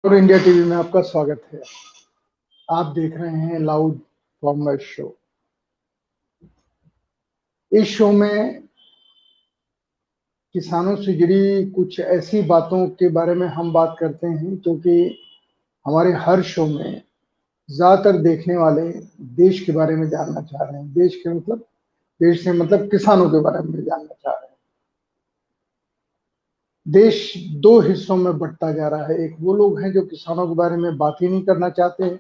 और India TV में आपका स्वागत है। आप देख रहे हैं लाउड फॉर्मर शो। इस शो में किसानों से जुड़ी कुछ ऐसी बातों के बारे में हम बात करते हैं, क्योंकि हमारे हर शो में ज्यादातर देखने वाले देश के बारे में जानना चाह रहे हैं। देश से मतलब किसानों के बारे में जानना चाह रहे हैं। देश दो हिस्सों में बंटता जा रहा है। एक वो लोग हैं जो किसानों के बारे में बात ही नहीं करना चाहते हैं,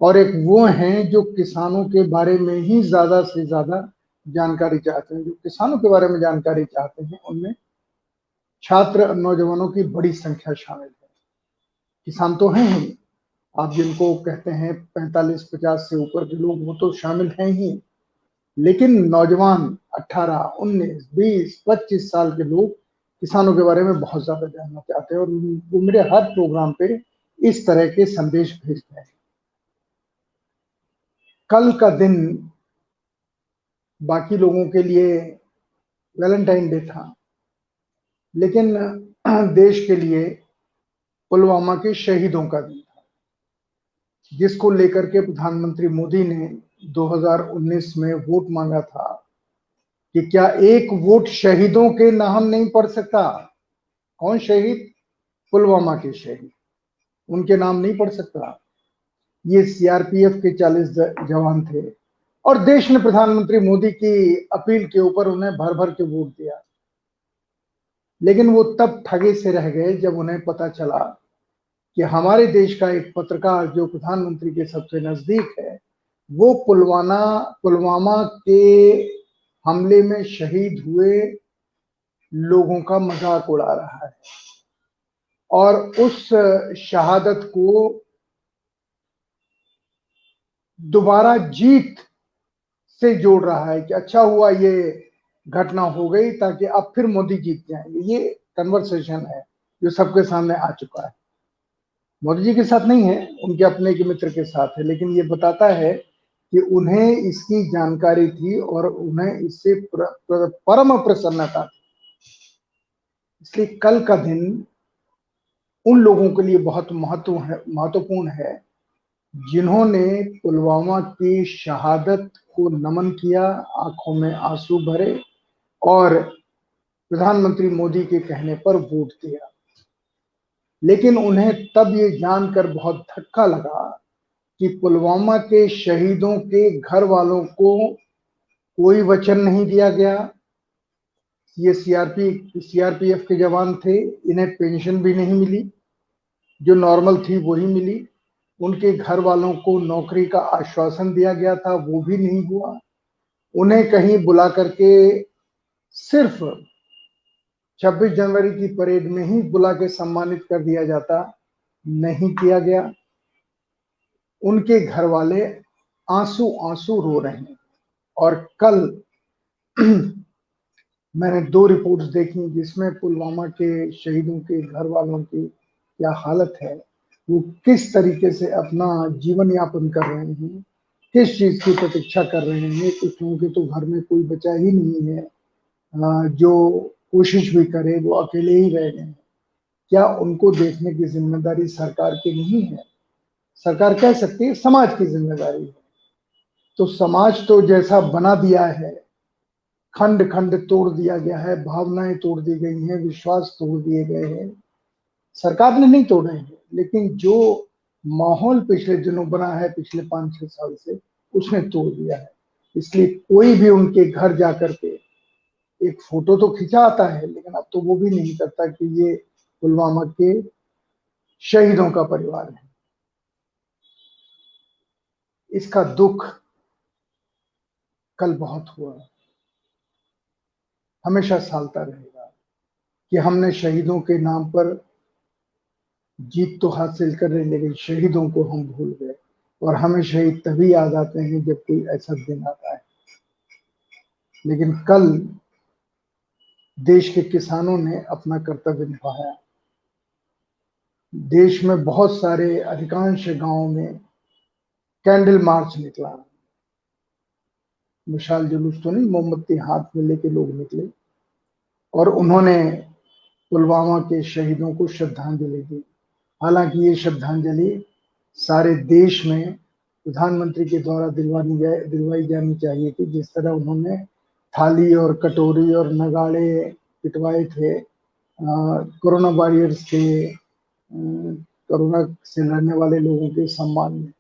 और एक वो हैं जो किसानों के बारे में ही ज्यादा से ज्यादा जानकारी चाहते हैं। जो किसानों के बारे में जानकारी चाहते हैं उनमें छात्र नौजवानों की बड़ी संख्या शामिल है। किसान तो हैं ही, आप जिनको कहते हैं 45-50 से ऊपर के लोग, वो तो शामिल हैं ही, लेकिन नौजवान 18, 19, 20, 25 साल के लोग किसानों के बारे में बहुत ज्यादा जानना चाहते हैं, और वो मेरे हर प्रोग्राम पे इस तरह के संदेश भेजते हैं। कल का दिन बाकी लोगों के लिए वैलेंटाइन डे था, लेकिन देश के लिए पुलवामा के शहीदों का दिन था, जिसको लेकर के प्रधानमंत्री मोदी ने 2019 में वोट मांगा था कि क्या एक वोट शहीदों के नाम नहीं पड़ सकता। कौन शहीद? पुलवामा के शहीद, उनके नाम नहीं पड़ सकता। ये सीआरपीएफ के 40 जवान थे, और देश ने प्रधानमंत्री मोदी की अपील के ऊपर उन्हें भर भर के वोट दिया। लेकिन वो तब ठगे से रह गए जब उन्हें पता चला कि हमारे देश का एक पत्रकार जो प्रधानमंत्री के सबसे नजदीक है, वो पुलवामा के हमले में शहीद हुए लोगों का मजाक उड़ा रहा है, और उस शहादत को दोबारा जीत से जोड़ रहा है कि अच्छा हुआ ये घटना हो गई, ताकि अब फिर मोदी जीत जाएंगे। ये कन्वर्सेशन है जो सबके सामने आ चुका है। मोदी जी के साथ नहीं है, उनके अपने के मित्र के साथ है, लेकिन ये बताता है कि उन्हें इसकी जानकारी थी और उन्हें इससे परम प्रसन्नता थी। इसलिए कल का दिन उन लोगों के लिए बहुत महत्वपूर्ण है जिन्होंने पुलवामा की शहादत को नमन किया, आंखों में आंसू भरे, और प्रधानमंत्री मोदी के कहने पर वोट दिया। लेकिन उन्हें तब ये जानकर बहुत धक्का लगा कि पुलवामा के शहीदों के घर वालों को कोई वचन नहीं दिया गया। ये सीआरपीएफ के जवान थे, इन्हें पेंशन भी नहीं मिली, जो नॉर्मल थी वही मिली। उनके घर वालों को नौकरी का आश्वासन दिया गया था, वो भी नहीं हुआ। उन्हें कहीं बुला करके सिर्फ 26 जनवरी की परेड में ही बुला के सम्मानित कर दिया जाता, नहीं किया गया। उनके घर वाले आंसू आंसू रो रहे हैं। और कल मैंने 2 रिपोर्ट्स देखी जिसमें पुलवामा के शहीदों के घर वालों की क्या हालत है, वो किस तरीके से अपना जीवन यापन कर रहे हैं, किस चीज की प्रतीक्षा कर रहे हैं। कुछ लोगों के तो घर में कोई बचा ही नहीं है, जो कोशिश भी करे वो अकेले ही रह गए हैं। क्या उनको देखने की जिम्मेदारी सरकार की नहीं है? सरकार कह सकती है समाज की जिम्मेदारी है। तो समाज तो जैसा बना दिया है, खंड खंड तोड़ दिया गया है, भावनाएं तोड़ दी गई हैं, विश्वास तोड़ दिए गए हैं। सरकार ने नहीं तोड़े हैं, लेकिन जो माहौल पिछले दिनों बना है, पिछले 5-6 साल से, उसने तोड़ दिया है। इसलिए कोई भी उनके घर जाकर के एक फोटो तो खिंचा आता है, लेकिन अब तो वो भी नहीं करता कि ये पुलवामा के शहीदों का परिवार है। इसका दुख कल बहुत हुआ, हमेशा सालता रहेगा कि हमने शहीदों के नाम पर जीत तो हासिल कर रहे, लेकिन शहीदों को हम भूल गए। और हमें शहीद तभी याद आते हैं जब कोई ऐसा दिन आता है। लेकिन कल देश के किसानों ने अपना कर्तव्य निभाया। देश में बहुत सारे, अधिकांश गांवों में कैंडल मार्च निकला। विशाल जुलूस तो नहीं, मोमबत्ती हाथ में लेके लोग निकले और उन्होंने पुलवामा के शहीदों को श्रद्धांजलि दी। हालांकि ये श्रद्धांजलि सारे देश में प्रधानमंत्री के द्वारा दिलवाई जानी चाहिए थी। जिस तरह उन्होंने थाली और कटोरी और नगाड़े पिटवाए थे कोरोना वॉरियर्स के, कोरोना से लड़ने वाले लोगों के सम्मान में,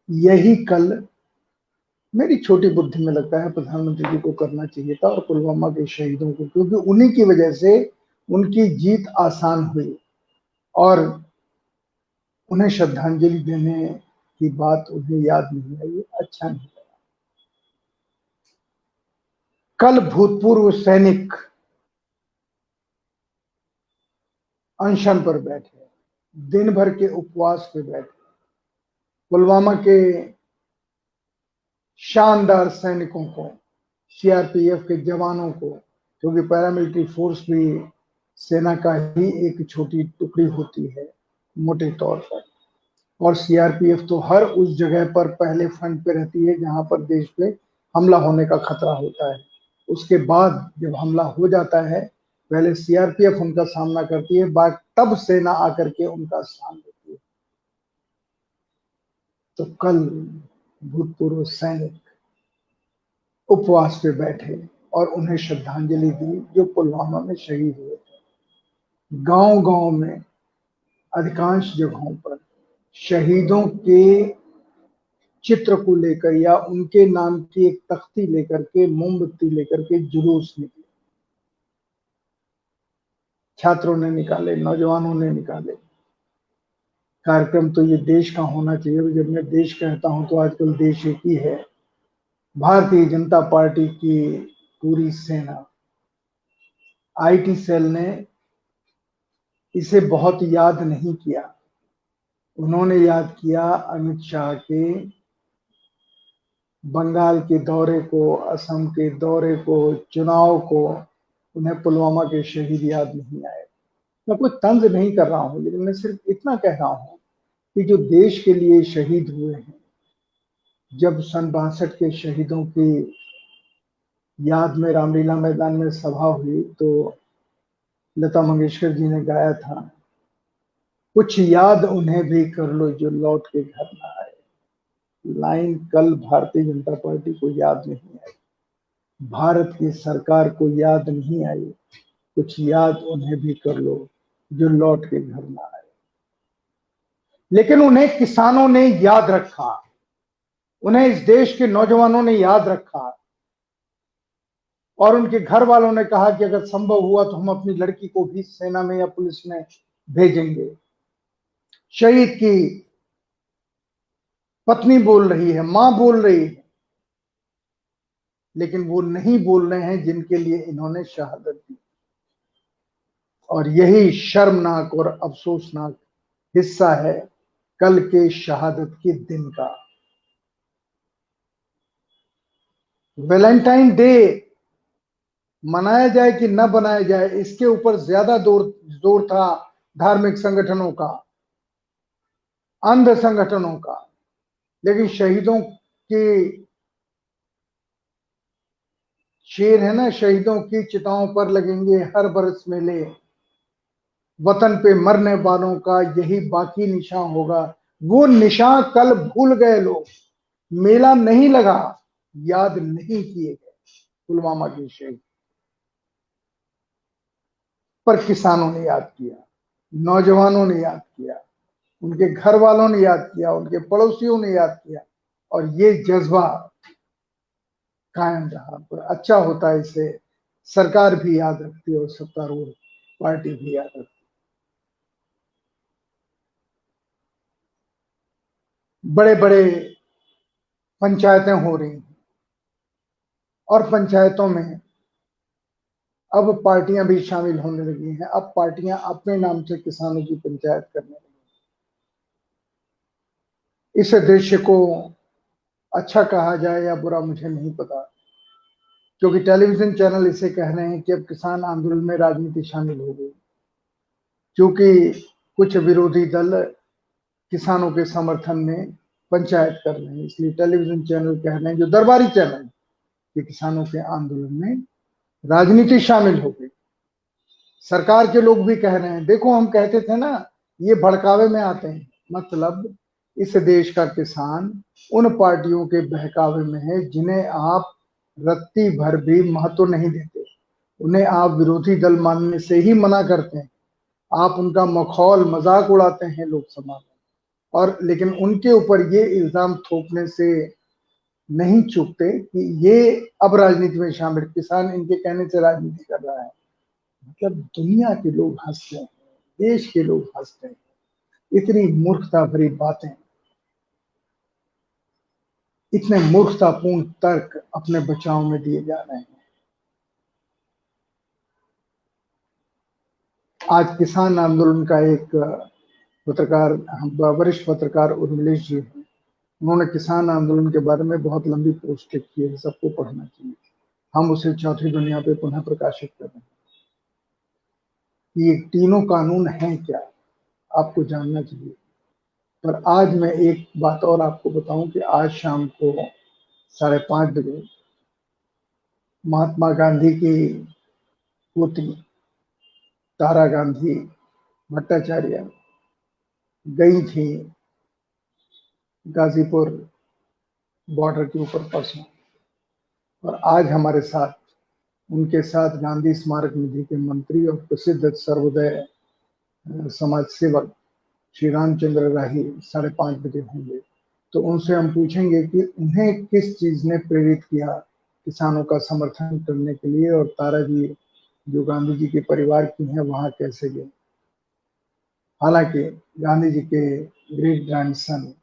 यही कल मेरी छोटी बुद्धि में लगता है प्रधानमंत्री जी को करना चाहिए था, और पुलवामा के शहीदों को, क्योंकि उन्हीं की वजह से उनकी जीत आसान हुई और उन्हें श्रद्धांजलि देने की बात उन्हें याद नहीं आई। अच्छा नहीं लगा। कल भूतपूर्व सैनिक अनशन पर बैठे, दिन भर के उपवास पे बैठे, पुलवामा के शानदार सैनिकों को, सीआरपीएफ के जवानों को, क्योंकि पैरामिलिट्री फोर्स भी सेना का ही एक छोटी टुकड़ी होती है मोटे तौर पर, और सीआरपीएफ तो हर उस जगह पर पहले फ्रंट पे रहती है जहां पर देश पे हमला होने का खतरा होता है। उसके बाद जब हमला हो जाता है पहले सीआरपीएफ उनका सामना करती है, बाद तब सेना आकर के उनका स्थान लेती है। तो कल भूतपूर्व सैनिक उपवास पे बैठे और उन्हें श्रद्धांजलि दी जो पुलवामा में शहीद हुए थे। गांव गांव में अधिकांश जगहों पर शहीदों के चित्र को लेकर या उनके नाम की एक तख्ती लेकर के, मोमबत्ती लेकर के जुलूस निकले, छात्रों ने निकाले, नौजवानों ने निकाले। कार्यक्रम तो ये देश का होना चाहिए। जब मैं देश कहता हूं तो आजकल देश एक ही है, भारतीय जनता पार्टी की पूरी सेना। आईटी सेल ने इसे बहुत याद नहीं किया, उन्होंने याद किया अमित शाह के बंगाल के दौरे को, असम के दौरे को, चुनाव को। उन्हें पुलवामा के शहीद याद नहीं आए। मैं कोई तंज नहीं कर रहा हूं, लेकिन मैं सिर्फ इतना कह रहा हूं कि जो देश के लिए शहीद हुए हैं, जब सन 62 के शहीदों की याद में रामलीला मैदान में सभा हुई तो लता मंगेशकर जी ने गाया था, कुछ याद उन्हें भी कर लो जो लौट के घर ना आए। लाइन कल भारतीय जनता पार्टी को याद नहीं आई, भारत की सरकार को याद नहीं आई। कुछ याद उन्हें भी कर लो जो लौट के घर ना आए। लेकिन उन्हें किसानों ने याद रखा, उन्हें इस देश के नौजवानों ने याद रखा, और उनके घर वालों ने कहा कि अगर संभव हुआ तो हम अपनी लड़की को भी सेना में या पुलिस में भेजेंगे। शहीद की पत्नी बोल रही है, मां बोल रही है, लेकिन वो नहीं बोल रहे हैं जिनके लिए इन्होंने शहादत दी। और यही शर्मनाक और अफसोसनाक हिस्सा है कल के शहादत के दिन का। वैलेंटाइन डे मनाया जाए कि न बनाया जाए, इसके ऊपर ज्यादा जोर था धार्मिक संगठनों का, अंध संगठनों का। लेकिन शहीदों की शेर है ना, शहीदों की चिताओं पर लगेंगे हर बरस मेले, वतन पे मरने वालों का यही बाकी निशान होगा। वो निशान कल भूल गए लोग, मेला नहीं लगा, याद नहीं किए गए पुलवामा के शहीद। पर किसानों ने याद किया, नौजवानों ने याद किया, उनके घर वालों ने याद किया, उनके पड़ोसियों ने याद किया, और ये जज्बा कायम रहा। पर अच्छा होता है, इसे सरकार भी याद रखती है और सत्तारूढ़ पार्टी भी याद रखती है। बड़े बड़े पंचायतें हो रही हैं, और पंचायतों में अब पार्टियां भी शामिल होने लगी हैं। अब पार्टियां अपने नाम से किसानों की पंचायत करने लगी। इस दृश्य को अच्छा कहा जाए या बुरा मुझे नहीं पता, क्योंकि टेलीविजन चैनल इसे कह रहे हैं कि अब किसान आंदोलन में राजनीति शामिल हो गई, क्योंकि कुछ विरोधी दल किसानों के समर्थन में पंचायत कर रहे हैं। इसलिए टेलीविजन चैनल कह रहे हैं, जो दरबारी चैनल, कि किसानों के आंदोलन में राजनीति शामिल हो गई। सरकार के लोग भी कह रहे हैं, देखो हम कहते थे ना ये भड़कावे में आते हैं। मतलब इस देश का किसान उन पार्टियों के बहकावे में है जिन्हें आप रत्ती भर भी महत्व नहीं देते, उन्हें आप विरोधी दल मानने से ही मना करते हैं, आप उनका मखौल मजाक उड़ाते हैं लोकसभा में, और लेकिन उनके ऊपर ये इल्जाम थोपने से नहीं चूकते कि ये अब राजनीति में शामिल, किसान इनके कहने से राजनीति कर रहा है। मतलब दुनिया के लोग हंसते हैं, देश के लोग हंसते हैं, इतनी मूर्खता भरी बातें, इतने मूर्खतापूर्ण तर्क अपने बचाव में दिए जा रहे हैं। आज किसान आंदोलन का एक पत्रकार, वरिष्ठ पत्रकार उर्मिलेश जी हैं, उन्होंने किसान आंदोलन के बारे में बहुत लंबी पोस्ट की है, सबको पढ़ना चाहिए। हम उसे चौथी दुनिया पे पुनः प्रकाशित कर रहे हैं। ये तीनों कानून हैं क्या, आपको जानना चाहिए। पर आज मैं एक बात और आपको बताऊं कि आज शाम को 5:30 बजे महात्मा गांधी की पोती तारा गांधी भट्टाचार्य गई थी गाजीपुर बॉर्डर के ऊपर परसों, और आज हमारे साथ, उनके साथ गांधी स्मारक निधि के मंत्री और प्रसिद्ध सर्वोदय समाज सेवक श्री रामचंद्र राही 5:30 बजे होंगे। तो उनसे हम पूछेंगे कि उन्हें किस चीज ने प्रेरित किया किसानों का समर्थन करने के लिए, और तारा जी जो गांधी जी के परिवार की हैं वहां कैसे गए। हालांकि गांधी जी के ग्रेट ग्रैंडसन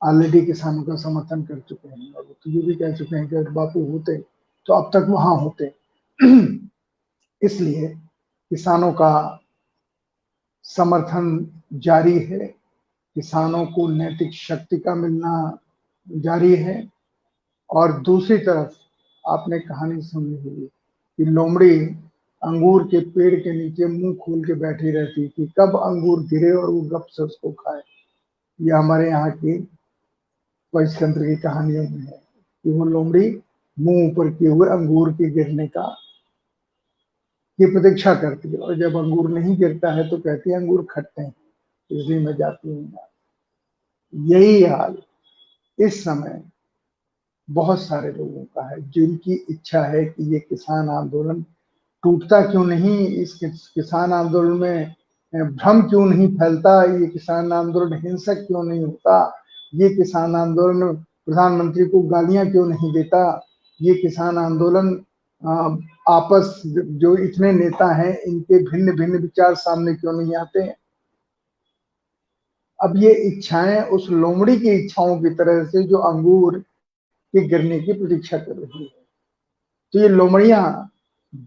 ऑलरेडी किसानों का समर्थन कर चुके हैं, और तो ये भी कह चुके हैं कि अगर बापू होते तो अब तक वहां होते। इसलिए किसानों का समर्थन जारी है, किसानों को नैतिक शक्ति का मिलना जारी है। और दूसरी तरफ आपने कहानी सुनी होगी कि लोमड़ी अंगूर के पेड़ के नीचे मुंह खोल के बैठी रहती कि कब अंगूर गिरे और वो गप से उसको खाए। ये हमारे यहाँ की पंचतंत्र की कहानियों में है कि वो लोमड़ी मुंह ऊपर किए हुए अंगूर के गिरने का की प्रतीक्षा करती है, और जब अंगूर नहीं गिरता है तो कहती है अंगूर खट्टे हैं, इसलिए मैं जाती हूँ। यही हाल इस समय बहुत सारे लोगों का है, जिनकी इच्छा है कि ये किसान आंदोलन टूटता क्यों नहीं, इस किसान आंदोलन में भ्रम क्यों नहीं फैलता, ये किसान आंदोलन हिंसक क्यों नहीं होता, ये किसान आंदोलन प्रधानमंत्री को गालियां क्यों नहीं देता, ये किसान आंदोलन आपस जो इतने नेता हैं इनके भिन्न भिन्न विचार सामने क्यों नहीं आते। अब ये इच्छाएं उस लोमड़ी की इच्छाओं की तरह से जो अंगूर के गिरने की प्रतीक्षा कर रही है। तो ये लोमड़ियां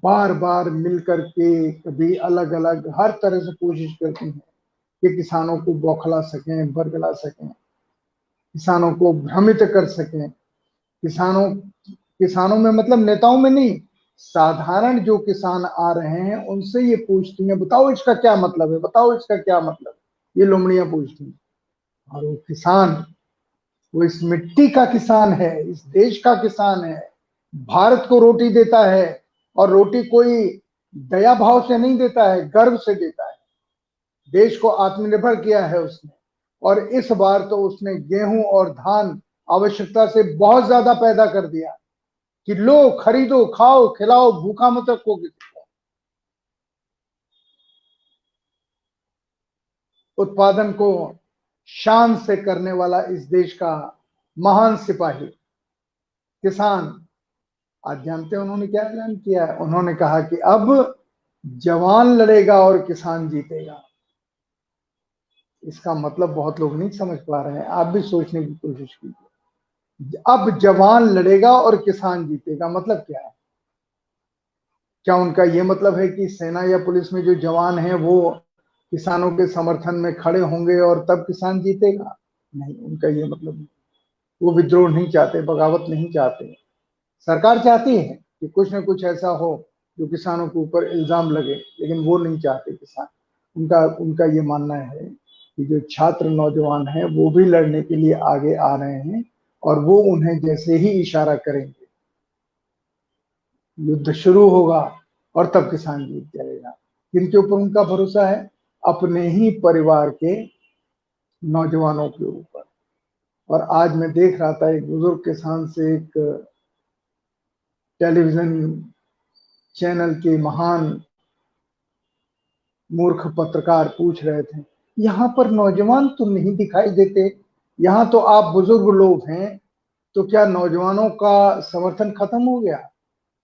बार बार मिलकर के कभी अलग अलग हर तरह से कोशिश करती हैं कि किसानों को बौखला सकें, बरगला सकें, किसानों को भ्रमित कर सकें। किसानों में मतलब नेताओं में नहीं, साधारण जो किसान आ रहे हैं उनसे ये पूछती हैं बताओ इसका क्या मतलब है, बताओ इसका क्या मतलब, ये लोमड़ियां पूछती हैं। और वो किसान, वो इस मिट्टी का किसान है, इस देश का किसान है, भारत को रोटी देता है, और रोटी कोई दया भाव से नहीं देता है, गर्व से देता है। देश को आत्मनिर्भर किया है उसने, और इस बार तो उसने गेहूं और धान आवश्यकता से बहुत ज्यादा पैदा कर दिया कि लो खरीदो खाओ खिलाओ, भूखा मत रखो किसी को। उत्पादन को शान से करने वाला इस देश का महान सिपाही किसान, आज जानते हैं उन्होंने क्या ऐलान किया है। उन्होंने कहा कि अब जवान लड़ेगा और किसान जीतेगा। इसका मतलब बहुत लोग नहीं समझ पा रहे हैं, आप भी सोचने की कोशिश कीजिए। अब जवान लड़ेगा और किसान जीतेगा मतलब क्या है? क्या उनका यह मतलब है कि सेना या पुलिस में जो जवान हैं वो किसानों के समर्थन में खड़े होंगे और तब किसान जीतेगा? नहीं, उनका ये मतलब नहीं। वो विद्रोह नहीं चाहते, बगावत नहीं चाहते। सरकार चाहती है कि कुछ ना कुछ ऐसा हो जो किसानों के ऊपर इल्जाम लगे, लेकिन वो नहीं चाहते किसान। उनका उनका ये मानना है कि जो छात्र नौजवान हैं वो भी लड़ने के लिए आगे आ रहे हैं, और वो उन्हें जैसे ही इशारा करेंगे युद्ध शुरू होगा और तब किसान जीत जाएगा। किनके ऊपर उनका भरोसा है? अपने ही परिवार के नौजवानों के ऊपर। और आज मैं देख रहा था, एक बुजुर्ग किसान से एक टेलीविजन चैनल के महान मूर्ख पत्रकार पूछ रहे थे, यहाँ पर नौजवान तो नहीं दिखाई देते, यहाँ तो आप बुजुर्ग लोग हैं, तो क्या नौजवानों का समर्थन खत्म हो गया?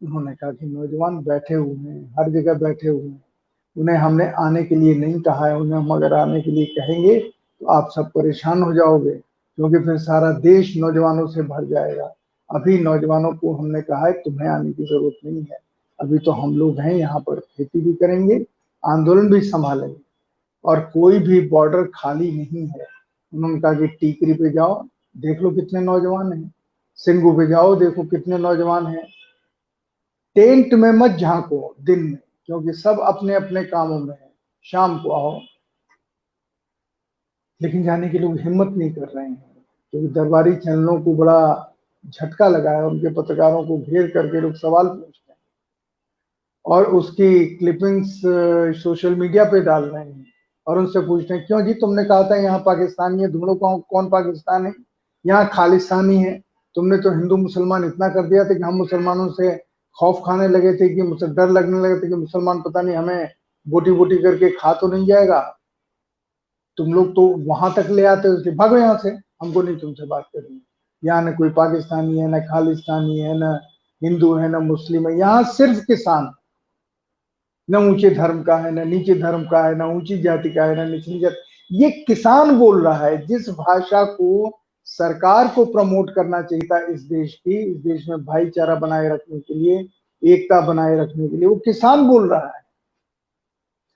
उन्होंने कहा कि नौजवान बैठे हुए हैं, हर जगह बैठे हुए हैं, उन्हें हमने आने के लिए नहीं कहा है, उन्हें हम अगर आने के लिए कहेंगे तो आप सब परेशान हो जाओगे, क्योंकि फिर सारा देश नौजवानों से भर जाएगा। अभी नौजवानों को हमने कहा है तुम्हें आने की जरूरत नहीं है, अभी तो हम लोग हैं यहाँ पर, खेती भी करेंगे, आंदोलन भी संभालेंगे, और कोई भी बॉर्डर खाली नहीं है। उन्होंने कहा कि टीकरी पे जाओ, देख लो कितने नौजवान हैं, सिंगू पे जाओ, देखो कितने नौजवान हैं। टेंट में मत झांको दिन में, क्योंकि सब अपने अपने कामों में है, शाम को आओ। लेकिन जाने के लोग हिम्मत नहीं कर रहे हैं, क्योंकि दरबारी चैनलों को बड़ा झटका लगा है, उनके पत्रकारों को घेर करके लोग सवाल पूछते हैं और उसकी क्लिपिंग्स सोशल मीडिया पे डाल रहे हैं और उनसे पूछते हैं, क्यों जी तुमने कहा था यहाँ पाकिस्तानी है, तुम लोग कौन पाकिस्तान है, यहाँ खालिस्तानी है, तुमने तो हिंदू मुसलमान इतना कर दिया था कि हम मुसलमानों से खौफ खाने लगे थे, कि मुझे डर लगने लगे थे कि मुसलमान पता नहीं हमें बोटी बोटी करके खा तो नहीं जाएगा, तुम लोग तो वहां तक ले आते हो, भागो यहाँ से, हमको नहीं तुमसे बात करनी। यहाँ न कोई पाकिस्तानी है, न खालिस्तानी है, न हिंदू है, न मुस्लिम है, यहाँ सिर्फ किसान, न ऊंचे धर्म का है, न नीचे धर्म का है, न ऊंची जाति का है, न निचली जाति। ये किसान बोल रहा है। जिस भाषा को सरकार को प्रमोट करना चाहिए था इस देश की, इस देश में भाईचारा बनाए रखने के लिए, एकता बनाए रखने के लिए, वो किसान बोल रहा है।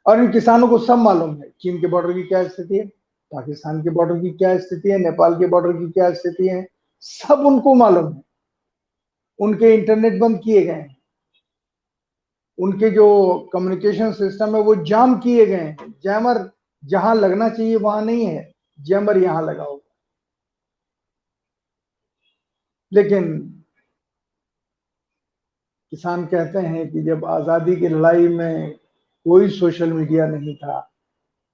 और इन किसानों को सब मालूम है चीन के बॉर्डर की क्या स्थिति है, पाकिस्तान के बॉर्डर की क्या स्थिति है, नेपाल के बॉर्डर की क्या स्थिति है, सब उनको मालूम है। उनके इंटरनेट बंद किए गए हैं, उनके जो कम्युनिकेशन सिस्टम है वो जाम किए गए हैं। जैमर जहां लगना चाहिए वहां नहीं है, जैमर यहां लगा होगा। लेकिन किसान कहते हैं कि जब आजादी की लड़ाई में कोई सोशल मीडिया नहीं था,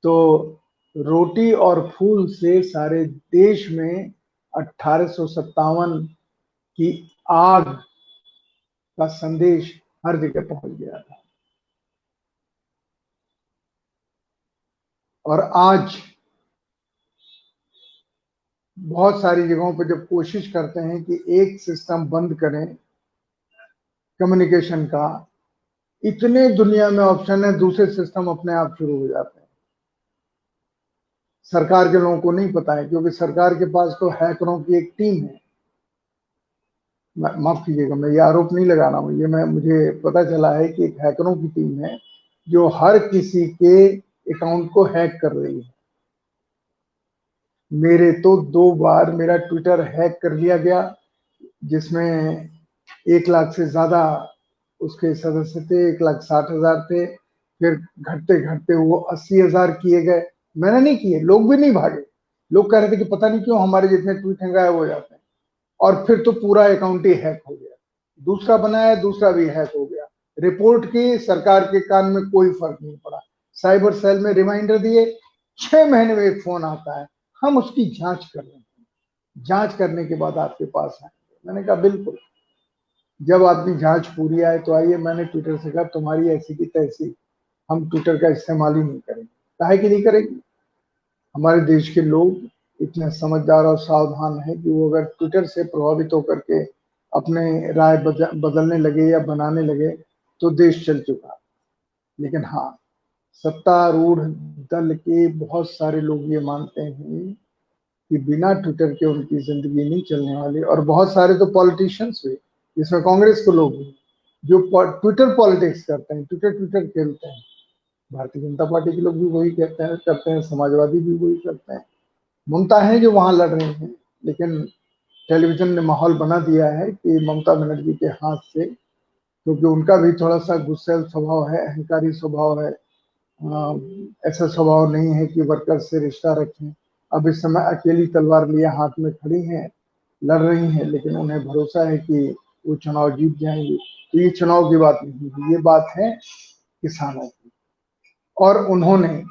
तो रोटी और फूल से सारे देश में 1857 की आग का संदेश हर जगह पहुंच गया था। और आज बहुत सारी जगहों पर जब कोशिश करते हैं कि एक सिस्टम बंद करें कम्युनिकेशन का, इतने दुनिया में ऑप्शन है, दूसरे सिस्टम अपने आप शुरू हो जाते हैं। सरकार के लोगों को नहीं पता है, क्योंकि सरकार के पास तो हैकरों की एक टीम है। माफ कीजिएगा, मैं ये आरोप नहीं लगा रहा हूँ, ये मुझे पता चला है कि एक हैकरों की टीम है जो हर किसी के अकाउंट को हैक कर रही है। मेरे तो 2 बार मेरा ट्विटर हैक कर लिया गया, जिसमें 1 लाख से ज्यादा उसके सदस्य थे, 1,60,000 थे। फिर घटते घटते वो 80,000 किए गए। मैंने नहीं किए, लोग भी नहीं भागे। लोग कह रहे थे कि पता नहीं क्यों हमारे जितने ट्वीट हैं गायब हो जाते हैं। और फिर तो पूरा अकाउंट ही हैक हो गया, दूसरा बनाया, दूसरा भी हैक हो गया। रिपोर्ट की, सरकार के कान में कोई फर्क नहीं पड़ा। साइबर सेल में रिमाइंडर दिए, 6 महीने में एक फोन आता है, हम उसकी जांच कर रहे हैं, जांच करने के बाद आपके पास आएंगे। मैंने कहा बिल्कुल, जब आपकी जांच पूरी आए तो आइए। मैंने ट्विटर से कहा तुम्हारी ऐसी की तैसी, हम ट्विटर का इस्तेमाल ही नहीं करेंगे। काहे कि नहीं करेंगे? हमारे देश के लोग इतने समझदार और सावधान हैं कि वो अगर ट्विटर से प्रभावित होकर के अपने राय बदलने लगे या बनाने लगे तो देश चल चुका। लेकिन हाँ, सत्तारूढ़ दल के बहुत सारे लोग ये मानते हैं कि बिना ट्विटर के उनकी जिंदगी नहीं चलने वाली। और बहुत सारे तो पॉलिटिशियंस भी, जिसमें कांग्रेस के लोग भी, जो ट्विटर पॉलिटिक्स करते हैं, ट्विटर ट्विटर खेलते हैं। भारतीय जनता पार्टी के लोग भी वही करते हैं, समाजवादी भी वही करते हैं। ममता है जो वहां लड़ रही है, लेकिन टेलीविजन ने माहौल बना दिया है कि ममता बनर्जी के हाथ से, क्योंकि उनका भी थोड़ा सा गुस्सैल स्वभाव है, अहंकारी स्वभाव है। ऐसा स्वभाव नहीं है कि वर्कर से रिश्ता रखें। अब इस समय अकेली तलवार लिए हाथ में खड़ी हैं, लड़ रही हैं, लेकिन उन्हें भरोसा है कि वो चुनाव जीत जाएंगे। तो ये चुनाव की बात नहीं है, ये बात है किसानों की। और उन्होंने,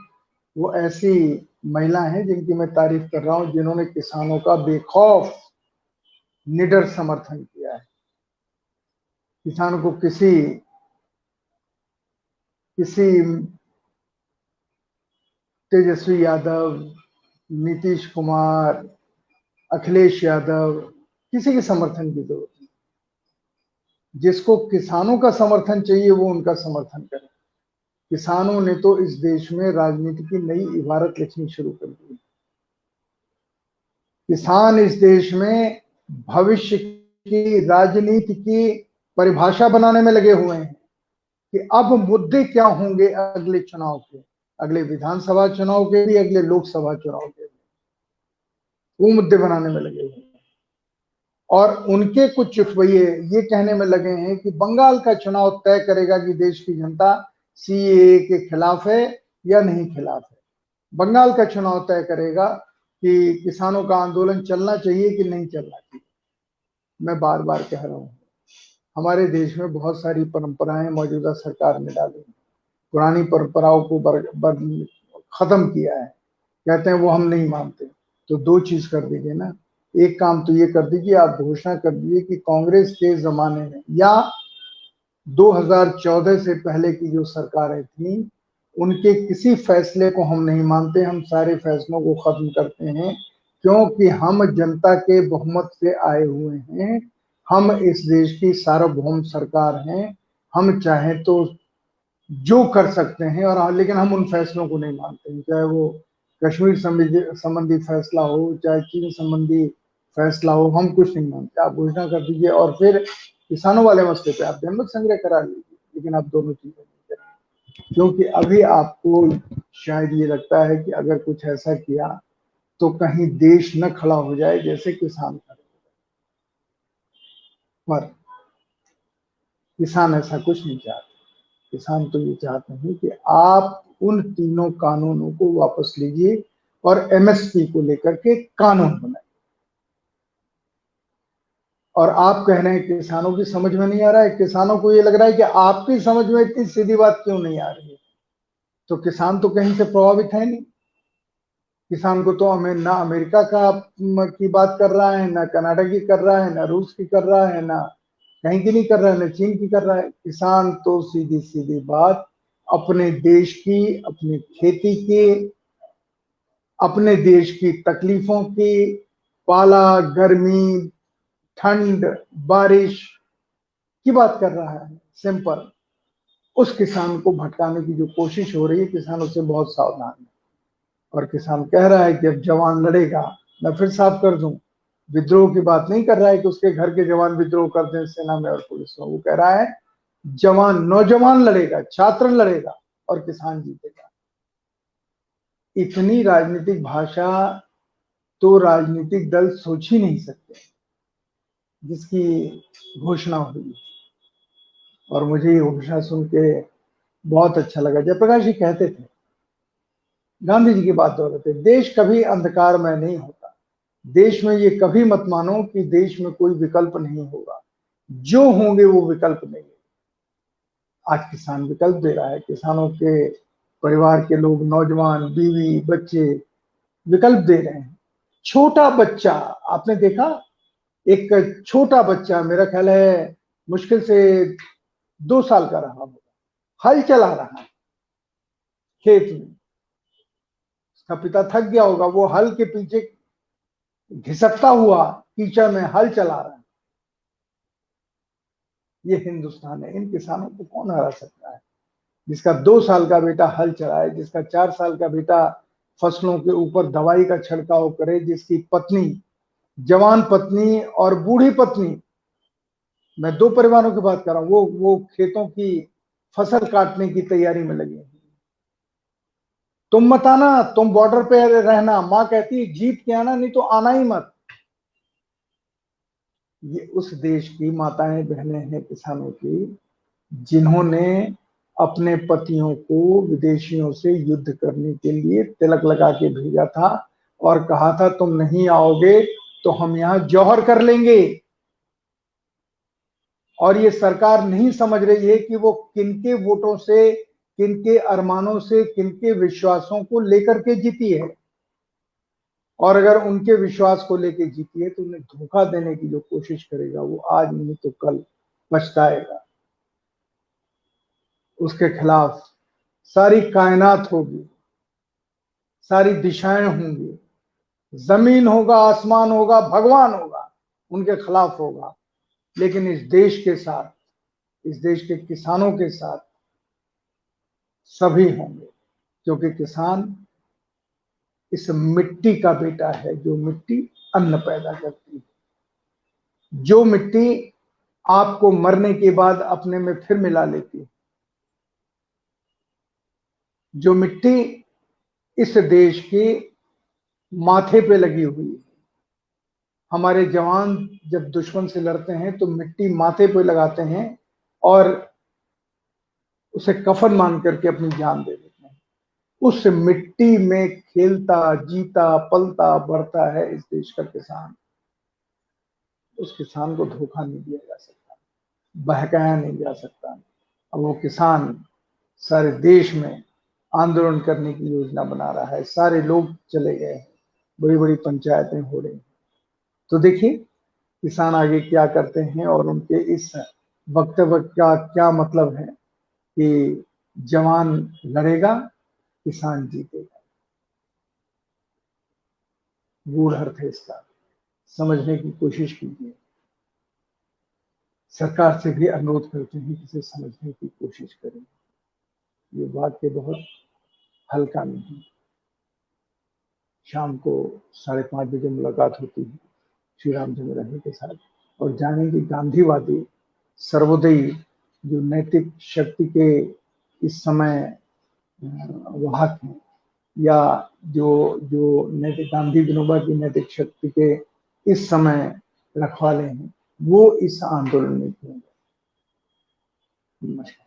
वो ऐसी महिला हैं जिनकी मैं तारीफ कर रहा हूं, जिन्होंने किसानों का बेखौफ निडर समर्थन किया है। किसानों को किसी तेजस्वी यादव, नीतीश कुमार, अखिलेश यादव, किसी के समर्थन की जरूरत नहीं। जिसको किसानों का समर्थन चाहिए वो उनका समर्थन करे। किसानों ने तो इस देश में राजनीति की नई इबारत लिखनी शुरू कर दी। किसान इस देश में भविष्य की राजनीति की परिभाषा बनाने में लगे हुए हैं कि अब मुद्दे क्या होंगे अगले चुनाव के, अगले विधानसभा चुनाव के भी, अगले लोकसभा चुनाव के भी, वो मुद्दे बनाने में लगे हुए हैं। और उनके कुछ चुटवैये ये कहने में लगे हैं कि बंगाल का चुनाव तय करेगा कि देश की जनता सीएए के खिलाफ है या नहीं खिलाफ है। बंगाल का चुनाव तय करेगा कि किसानों का आंदोलन चलना चाहिए कि नहीं चलना चाहिए। मैं बार बार कह रहा हूं, हमारे देश में बहुत सारी परंपराएं मौजूदा सरकार ने डाली, पुरानी परंपराओं को खत्म किया है। कहते हैं वो हम नहीं मानते, तो दो चीज कर दीजिए ना। एक काम तो ये कर दीजिए, आप घोषणा कर दीजिए कि कांग्रेस के जमाने में या 2014 से पहले की जो सरकारें थी उनके किसी फैसले को हम नहीं मानते, हम सारे फैसलों को खत्म करते हैं, क्योंकि हम जनता के बहुमत से आए हुए हैं, हम इस देश की सार्वभौम सरकार हैं, हम चाहें तो जो कर सकते हैं। और लेकिन हम उन फैसलों को नहीं मानते हैं, चाहे वो कश्मीर संबंधी फैसला हो, चाहे चीन संबंधी फैसला हो, हम कुछ नहीं मानते। आप घोषणा कर दीजिए और फिर किसानों वाले मसले पे आप जनमत संग्रह करा लीजिए, लेकिन आप दोनों चीजें नहीं करेंगे। क्योंकि अभी आपको शायद ये लगता है कि अगर कुछ ऐसा किया तो कहीं देश न खड़ा हो जाए जैसे किसान खड़े हो जाए, पर किसान ऐसा कुछ नहीं चाहते। किसान तो ये चाहते हैं कि आप उन तीनों कानूनों को वापस लीजिए और एमएसपी को लेकर के कानून बनाइए। और आप कह रहे हैं किसानों की समझ में नहीं आ रहा है, किसानों को ये लग रहा है कि आपकी समझ में इतनी सीधी बात क्यों नहीं आ रही है। तो किसान तो कहीं से प्रभावित है नहीं। किसान को तो हमें ना अमेरिका की बात कर रहा है, ना कनाडा की कर रहा है, ना रूस की कर रहा है, ना कहीं की नहीं कर रहा है, ना चीन की कर रहा है। किसान तो सीधी सीधी बात अपने देश की, अपनी खेती की, अपने देश की तकलीफों की, पाला, गर्मी, ठंड, बारिश की बात कर रहा है। सिंपल, उस किसान को भटकाने की जो कोशिश हो रही है, किसान उससे बहुत सावधान है। और किसान कह रहा है कि अब जवान लड़ेगा। मैं फिर साफ कर दूं, विद्रोह की बात नहीं कर रहा है कि उसके घर के जवान विद्रोह कर दें सेना में और पुलिस में। वो कह रहा है जवान, नौजवान लड़ेगा, छात्र लड़ेगा और किसान जीतेगा। इतनी राजनीतिक भाषा तो राजनीतिक दल सोच ही नहीं सकते जिसकी घोषणा हुई। और मुझे ये घोषणा सुन के बहुत अच्छा लगा। जयप्रकाश जी कहते थे, गांधी जी की बात दोहराते, देश कभी अंधकार में नहीं होता। देश में ये कभी मत मानो कि देश में कोई विकल्प नहीं होगा, जो होंगे वो विकल्प नहीं है। आज किसान विकल्प दे रहा है, किसानों के परिवार के लोग, नौजवान, बीवी, बच्चे विकल्प दे रहे हैं। छोटा बच्चा, आपने देखा, एक छोटा बच्चा, मेरा ख्याल है मुश्किल से 2 साल का रहा होगा, हल चला रहा है खेत में। उसका पिता थक गया होगा, वो हल के पीछे घिसकता हुआ कीचड़ में हल चला रहा है। ये हिंदुस्तान है। इन किसानों को कौन हरा सकता है? जिसका 2 साल का बेटा हल चलाए, जिसका 4 साल का बेटा फसलों के ऊपर दवाई का छिड़काव करे, जिसकी पत्नी, जवान पत्नी और बूढ़ी पत्नी, मैं 2 परिवारों की बात कर रहा हूं, वो खेतों की फसल काटने की तैयारी में लगे हैं। तुम मत आना, तुम बॉर्डर पे रहना, मां कहती है जीत के आना, नहीं तो आना ही मत। ये उस देश की माताएं बहनें हैं किसानों की, जिन्होंने अपने पतियों को विदेशियों से युद्ध करने के लिए तिलक लगा के भेजा था और कहा था तुम नहीं आओगे तो हम यहां जौहर कर लेंगे। और ये सरकार नहीं समझ रही है कि वो किनके वोटों से, किनके अरमानों से, किनके विश्वासों को लेकर के जीती है। और अगर उनके विश्वास को लेकर जीती है तो उन्हें धोखा देने की जो कोशिश करेगा वो आज नहीं तो कल पछताएगा। उसके खिलाफ सारी कायनात होगी, सारी दिशाएं होंगी, जमीन होगा, आसमान होगा, भगवान होगा, उनके खिलाफ होगा। लेकिन इस देश के साथ, इस देश के किसानों के साथ सभी होंगे, क्योंकि किसान इस मिट्टी का बेटा है, जो मिट्टी अन्न पैदा करती है, जो मिट्टी आपको मरने के बाद अपने में फिर मिला लेती है, जो मिट्टी इस देश के माथे पे लगी हुई है। हमारे जवान जब दुश्मन से लड़ते हैं तो मिट्टी माथे पे लगाते हैं और उसे कफन मान करके अपनी जान दे देते हैं। उस मिट्टी में खेलता, जीता, पलता, बढ़ता है इस देश का किसान। उस किसान को धोखा नहीं दिया जा सकता, बहकाया नहीं जा सकता। अब वो किसान सारे देश में आंदोलन करने की योजना बना रहा है, सारे लोग चले गए हैं, बड़ी बड़ी पंचायतें हो रही हैं। तो देखिए किसान आगे क्या करते हैं और उनके इस वक्तव्य का क्या मतलब है कि जवान लड़ेगा, किसान जीतेगा। गूढ़ अर्थ है इसका, समझने की कोशिश कीजिए। सरकार से भी अनुरोध करते हैं कि इसे समझने की कोशिश करें। ये वाक्य बहुत हल्का नहीं। शाम को 5:30 बजे मुलाकात होती है श्री रामचंद्र राही के साथ और जानेंगे गांधीवादी सर्वोदयी जो नैतिक शक्ति के इस समय वाहक हैं, या जो जो नैतिक गांधी विनोबा की नैतिक शक्ति के इस समय रखवाले हैं, वो इस आंदोलन में क्यों। नमस्कार।